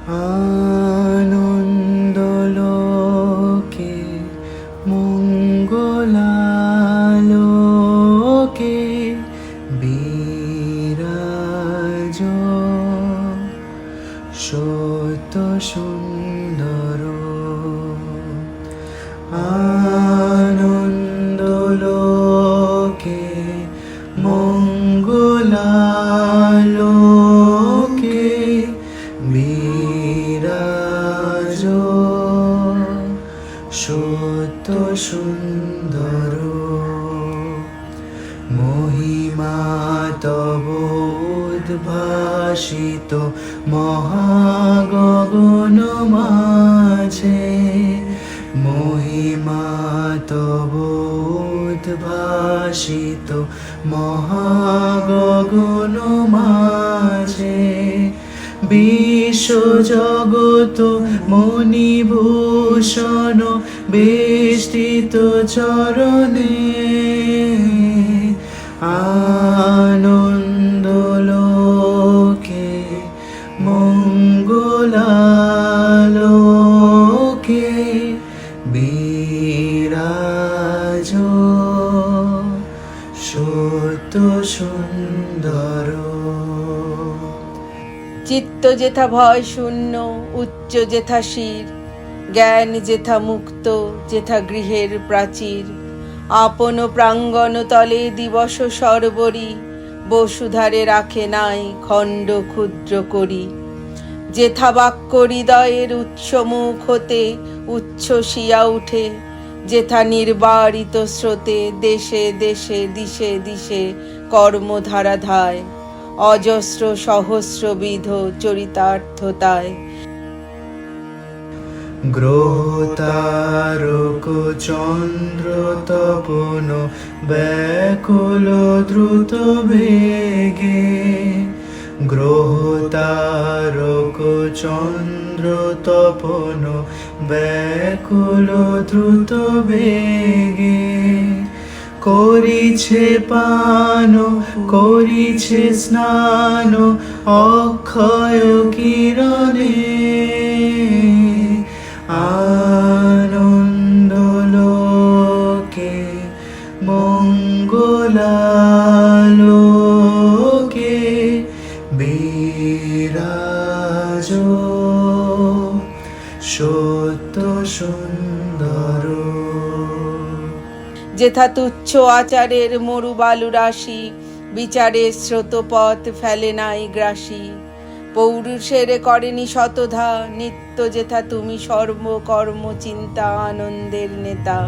আনন্দলোকে মঙ্গলালোকে বিরাজ সত্য সুন্দর। আনন্দলোকে মঙ্গলালোকে বিরাজ সত্য সুন্দর। মহিমা তব উদ্ভাসিত মহাগগন মাঝে, মহিমা তব উদ্ভাসিত মহাগগন মাঝে, বিশ্বজগৎ মণিভূষণ বেষ্টিত চরণে, আনন্দলোকে মঙ্গলালোকে বিরাজ সত্য সুন্দর। চিত্ত যেথা ভয় শূন্য, উচ্চ যেথা শির, জ্ঞান যেথা মুক্ত, যেথা গৃহের প্রাচীর, আপন প্রাঙ্গণ তলে দিবস সর্বরি, বসুধারে রাখে নাই খণ্ড ক্ষুদ্র করি। যেথা বাক্য হৃদয়ের উচ্চ মুখ হতে উচ্ছ্বসিয়া উঠে, যেথা নির্বারিত স্রোতে দেশে দেশে দিশে দিশে কর্মধারা ধায়, অজস্র সহস্রবিধ চরিতার্থতায়। গ্রহ তারক চন্দ্র তপন ব্যাকুল দ্রুত বেগে, গ্রহ তারক চন্দ্র তপন ব্যাকুল দ্রুত বেগে, করিছে পান করিছে স্নান অক্ষয় কিরণে, আনন্দলোকে মঙ্গলালোকে বিরাজ সত্য সুন্দর। যেথা তুচ্ছ আচারের মরু বালু রাশি, বিচারের স্রোতপথ ফেলে নাই গ্রাসী, পৌরুষের করেনি শতধা নিত্য, যেথা তুমি সর্বকর্ম চিন্তা আনন্দের নেতা।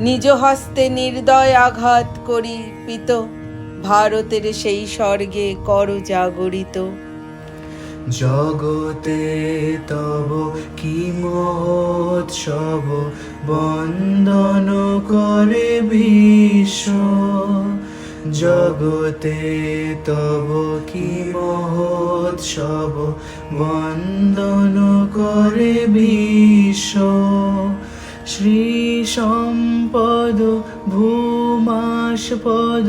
নিজ হস্তে নির্দয় আঘাত করি পিত, ভারতের সেই স্বর্গে কর জাগরিত। জগতে তব কি মহোৎসব বন্দন করে বিশ্ব, জগতে তব কি মহোৎসব বন্দন করে বিশ্ব। শ্রী সম্পদ ভূমাস্পদ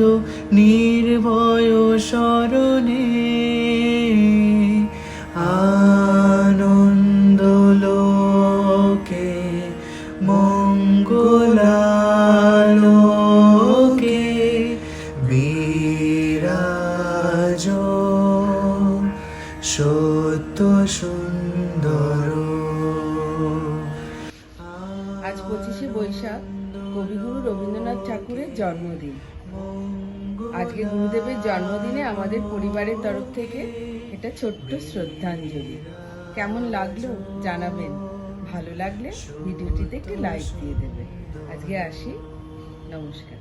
নির্ভয় শরণে, আনন্দলোকে মঙ্গলালোকে বিরাজ সত্য সুন্দর। আজ 25শে বৈশাখ কবিগুরু রবীন্দ্রনাথ ঠাকুরের জন্মদিন। আজকে গুরুদেবের জন্মদিনে আমাদের পরিবারের তরফ থেকে এটা ছোট্ট শ্রদ্ধাঞ্জলি। কেমন লাগলো জানাবেন, ভালো লাগলে ভিডিওটিতে একটি লাইক দিয়ে দেবে। আজকে আসি, নমস্কার।